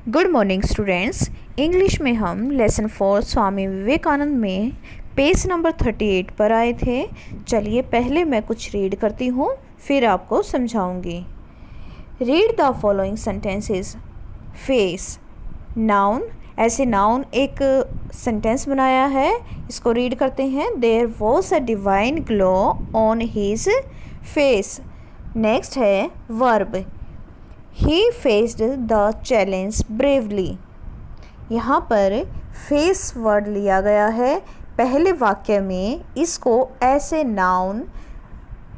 Good morning students. English में हम lesson 4 Swami Vivekananda में पेज नंबर 38 पर आए थे। चलिए पहले मैं कुछ रीड करती हूँ, फिर आपको समझाऊंगी। Read the following sentences. Face noun, ऐसे नाउन एक सेंटेंस बनाया है, इसको रीड करते हैं। There was a divine glow on his face. Next है verb, he faced the challenge bravely. यहाँ पर फेस वर्ड लिया गया है पहले वाक्य में, इसको ऐसे नाउन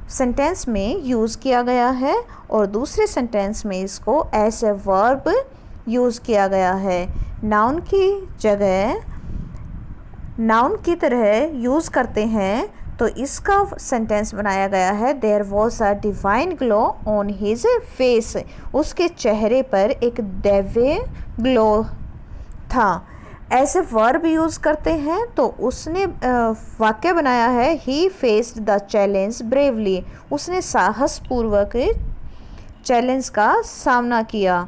सेंटेंस में यूज़ किया गया है और दूसरे सेंटेंस में इसको ऐसे वर्ब यूज़ किया गया है। नाउन की जगह नाउन की तरह यूज़ करते हैं तो इसका सेंटेंस बनाया गया है there was a divine glow on his face. उसके चेहरे पर एक दैवीय ग्लो था। ऐसे वर्ब यूज़ करते हैं तो उसने वाक्य बनाया है ही फेस्ड द चैलेंज ब्रेवली। उसने साहसपूर्वक चैलेंज का सामना किया।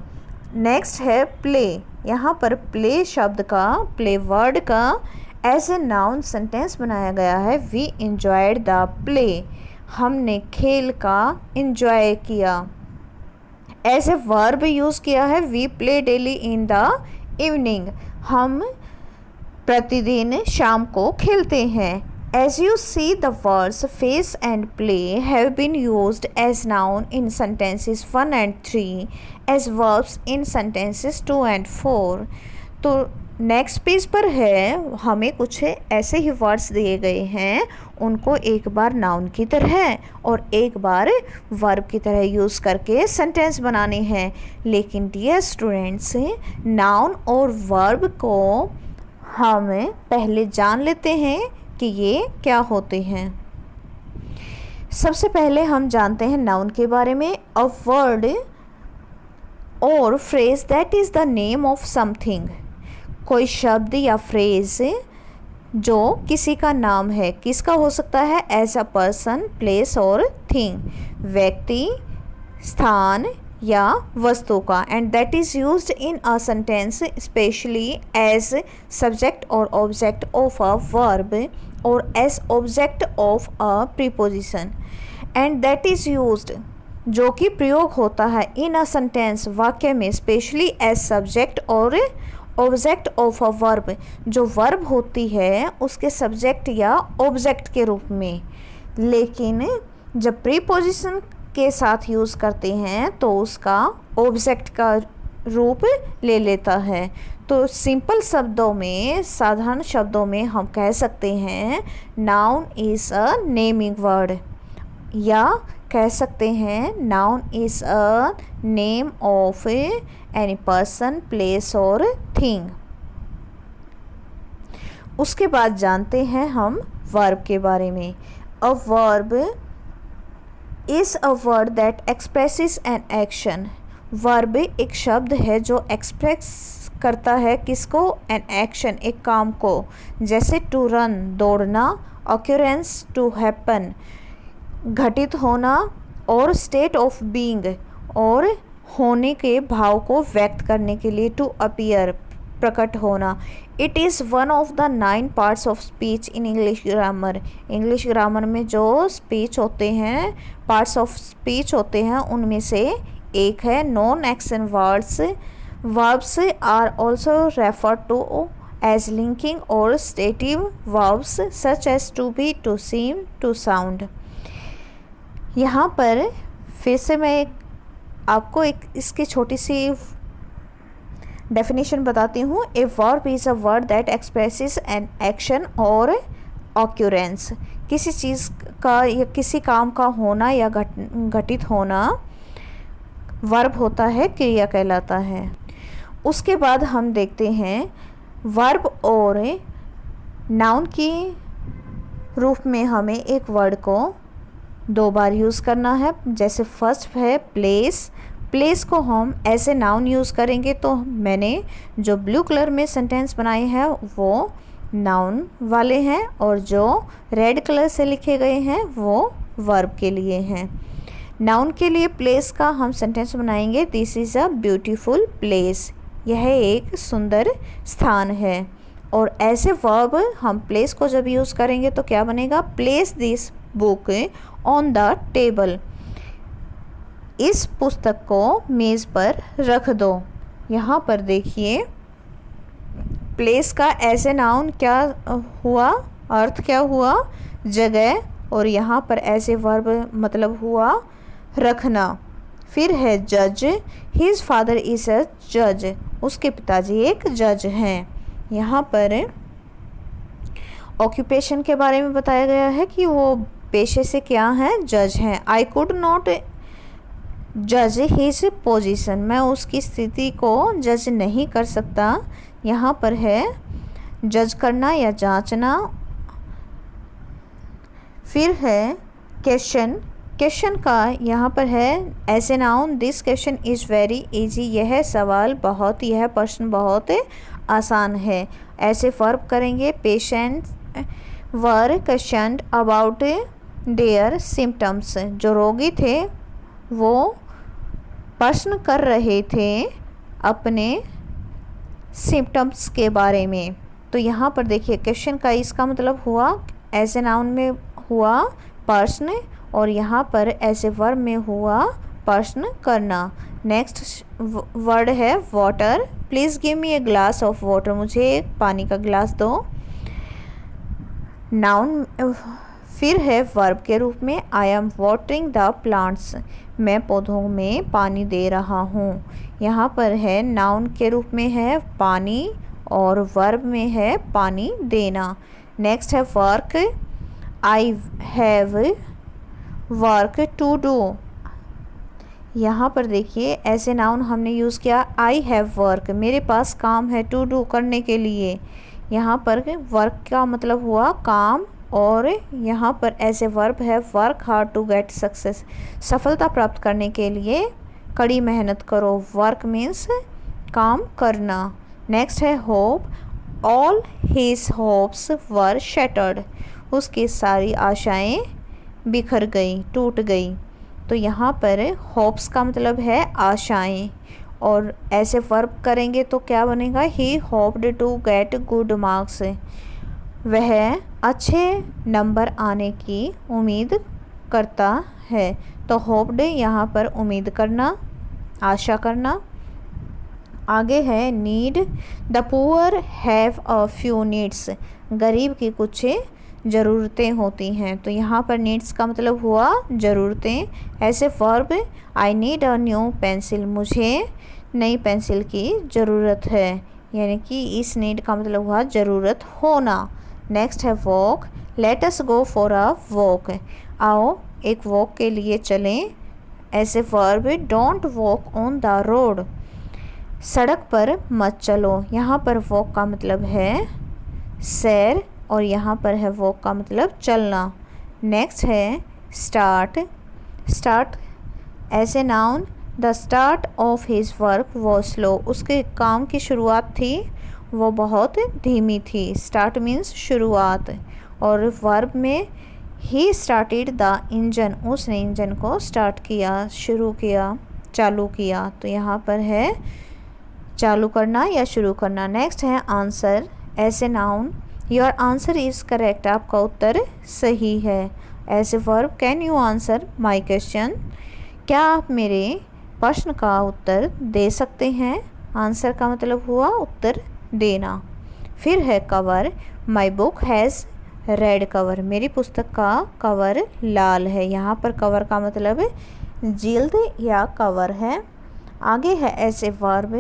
नेक्स्ट है प्ले। यहाँ पर प्ले शब्द का, प्ले वर्ड का एज ए नाउन सेंटेंस बनाया गया है। We enjoyed the play. हमने खेल का इंजॉय किया। एज ए वर्ब यूज़ किया है we play daily in the evening. हम प्रतिदिन शाम को खेलते हैं। As you see the words face and play have been used as noun in sentences 1 and 3 as verbs in sentences 2 and 4। तो next page पर है, हमें कुछ ऐसे ही वर्ड्स दिए गए हैं, उनको एक बार नाउन की तरह और एक बार वर्ब की तरह यूज़ करके सेंटेंस बनाने हैं। लेकिन डियर स्टूडेंट्स, नाउन और वर्ब को हम पहले जान लेते हैं कि ये क्या होते हैं। सबसे पहले हम जानते हैं नाउन के बारे में। अ वर्ड और phrase that is the name of something. कोई शब्द या फ्रेज जो किसी का नाम है, किसका हो सकता है? एज अ पर्सन, प्लेस और थिंग, व्यक्ति, स्थान या वस्तु का। And that is used in a sentence specially as subject और ऑब्जेक्ट ऑफ अ वर्ब और as object of a preposition. And that is used, जो कि प्रयोग होता है इन अ सेंटेंस वाक्य में, स्पेशली एज सब्जेक्ट और ऑब्जेक्ट ऑफ अ वर्ब, जो वर्ब होती है उसके सब्जेक्ट या ऑब्जेक्ट के रूप में। लेकिन जब प्रीपोजिशन के साथ यूज़ करते हैं तो उसका ऑब्जेक्ट का रूप ले लेता है। तो सिंपल शब्दों में, साधारण शब्दों में हम कह सकते हैं noun is a naming word, या कह सकते हैं noun is a name of any person, place और थिंग। उसके बाद जानते हैं हम वर्ब के बारे में। A verb is a word that expresses an action. Verb एक शब्द है जो एक्सप्रेस करता है किसको? एन एक्शन, एक काम को। जैसे टू रन, दौड़ना, ऑक्यूरेंस, टू हैपन, घटित होना, और स्टेट ऑफ बीइंग, और होने के भाव को व्यक्त करने के लिए टू अपीयर, प्रकट होना। It is one of the 9 parts of speech in English grammar. English grammar में जो स्पीच होते हैं, पार्ट्स ऑफ स्पीच होते हैं, उनमें से एक है। Non action words verbs are also refer to as linking और stative verbs such as to be, to seem, to sound. यहाँ पर फिर से मैं आपको एक इसकी छोटी सी डेफिनेशन बताती हूँ। A verb is a word that expresses an action और ऑक्यूरेंस। किसी चीज़ का या किसी काम का होना या घटित होना वर्ब होता है, क्रिया कहलाता है। उसके बाद हम देखते हैं वर्ब और नाउन की रूप में हमें एक वर्ड को 2 बार यूज़ करना है। जैसे फर्स्ट है प्लेस। प्लेस को हम ऐसे नाउन यूज़ करेंगे तो मैंने जो ब्लू कलर में सेंटेंस बनाए हैं वो नाउन वाले हैं, और जो रेड कलर से लिखे गए हैं वो वर्ब के लिए हैं। नाउन के लिए प्लेस का हम सेंटेंस बनाएंगे, this is a beautiful place, यह एक सुंदर स्थान है। और ऐसे वर्ब हम प्लेस को जब यूज़ करेंगे तो क्या बनेगा, place this book on the table, इस पुस्तक को मेज़ पर रख दो। यहाँ पर देखिए प्लेस का ऐसे नाउन क्या हुआ, अर्थ क्या हुआ, जगह, और यहाँ पर ऐसे वर्ब मतलब हुआ रखना। फिर है जज, हिज फादर इज़ अ जज, उसके पिताजी एक जज हैं। यहाँ पर ऑक्यूपेशन के बारे में बताया गया है कि वो पेशे से क्या हैं, जज हैं। आई कुड नॉट जज हिज पोजीशन, मैं उसकी स्थिति को जज नहीं कर सकता। यहाँ पर है जज करना या जांचना। फिर है क्वेश्चन, क्वेश्चन का यहाँ पर है ऐसे noun, this question is very easy, यह सवाल बहुत, यह प्रश्न बहुत आसान है। ऐसे वर्ब करेंगे, patient were question about their symptoms, जो रोगी थे वो प्रश्न कर रहे थे अपने सिम्टम्स के बारे में। तो यहाँ पर देखिए क्वेश्चन का इसका मतलब हुआ ऐसे नाउन में हुआ प्रश्न, और यहाँ पर ऐसे वर्ब में हुआ प्रश्न करना। नेक्स्ट वर्ड है water, please give me a glass of water, मुझे एक पानी का गिलास दो। नाउन फिर है वर्ब के रूप में, I am watering the plants, मैं पौधों में पानी दे रहा हूँ। यहाँ पर है नाउन के रूप में है पानी, और वर्ब में है पानी देना। नेक्स्ट है work, I have work to do. यहाँ पर देखिए ऐसे नाउन हमने यूज़ किया, आई हैव वर्क, मेरे पास काम है, टू डू करने के लिए। यहाँ पर वर्क का मतलब हुआ काम, और यहाँ पर ऐसे वर्ब है work hard to get success, सफलता प्राप्त करने के लिए कड़ी मेहनत करो। वर्क मीन्स काम करना। नेक्स्ट है होप, ऑल हिज होप्स वर शैटर्ड, उसकी सारी आशाएं बिखर गई, टूट गई। तो यहाँ पर होप्स का मतलब है आशाएं, और ऐसे वर्ब करेंगे तो क्या बनेगा, he hoped to get good marks, वह अच्छे नंबर आने की उम्मीद करता है। तो होप्ड यहाँ पर उम्मीद करना, आशा करना। आगे है need, the poor have a few needs, गरीब की कुछ ज़रूरतें होती हैं। तो यहाँ पर नीड्स का मतलब हुआ ज़रूरतें। ऐसे verb, I need a new pencil, मुझे नई पेंसिल की ज़रूरत है, यानी कि इस नीड का मतलब हुआ ज़रूरत होना। नेक्स्ट है walk, let us go for a walk, आओ एक वॉक के लिए चलें। ऐसे verb, don't walk on the road, सड़क पर मत चलो। यहाँ पर वॉक का मतलब है सैर, और यहाँ पर है वॉक का मतलब चलना। नेक्स्ट है स्टार्ट, स्टार्ट ऐसे noun, the start of his work वो स्लो, उसके काम की शुरुआत थी वो बहुत धीमी थी। स्टार्ट मीन्स शुरुआत। और वर्ब में ही स्टार्टेड द इंजन, उसने इंजन को स्टार्ट किया, शुरू किया, चालू किया। तो यहाँ पर है चालू करना या शुरू करना। नेक्स्ट है आंसर, ऐसे noun, your answer is correct, आपका उत्तर सही है। ऐसे verb, can you answer my question, क्या आप मेरे प्रश्न का उत्तर दे सकते हैं। आंसर का मतलब हुआ उत्तर देना। फिर है cover, my book has red cover, मेरी पुस्तक का कवर लाल है। यहाँ पर कवर का मतलब जिल्द या कवर है। आगे है ऐसे verb,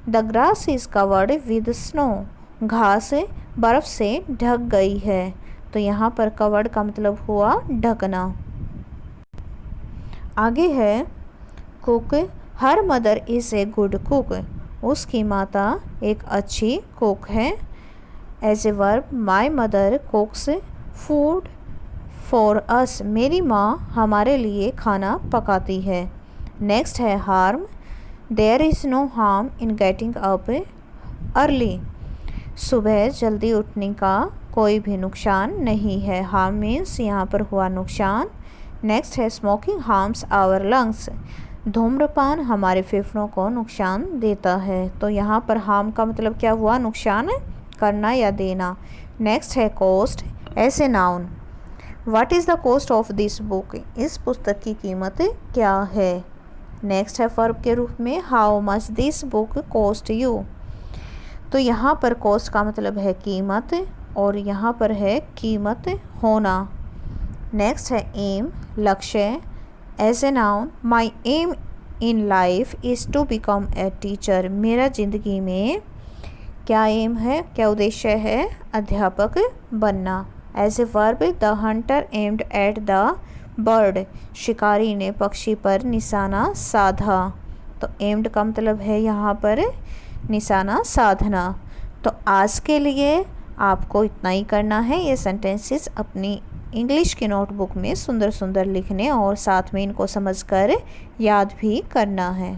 the grass is covered with snow, घास बर्फ़ से ढक गई है। तो यहाँ पर कवर्ड का मतलब हुआ ढकना। आगे है cook, her mother is a good cook, उसकी माता एक अच्छी कुक है। ऐसे verb, my mother cooks food for us, मेरी माँ हमारे लिए खाना पकाती है। नेक्स्ट है harm, there is no harm in getting up early, सुबह जल्दी उठने का कोई भी नुकसान नहीं है। हार्म मीन्स यहाँ पर हुआ नुकसान। नेक्स्ट है स्मोकिंग हार्म्स आवर लंग्स, धूम्रपान हमारे फेफड़ों को नुकसान देता है। तो यहाँ पर हार्म का मतलब क्या हुआ, नुकसान करना या देना। नेक्स्ट है cost as a noun. What is the cost of this book, इस पुस्तक की कीमत क्या है। नेक्स्ट है वर्ब के रूप में how much this book cost you. तो यहाँ पर कॉस्ट का मतलब है कीमत और यहाँ पर है कीमत होना। नेक्स्ट है एम लक्ष्य as a noun. My aim in life is to become a teacher. मेरा ज़िंदगी में क्या एम है, क्या उद्देश्य है, अध्यापक बनना। As a verb the hunter aimed at the bird. शिकारी ने पक्षी पर निशाना साधा। तो एम्ड का मतलब है यहाँ पर निशाना साधना। तो आज के लिए आपको इतना ही करना है। ये सेंटेंसेस अपनी इंग्लिश की नोटबुक में सुंदर सुंदर लिखने और साथ में इनको समझकर याद भी करना है।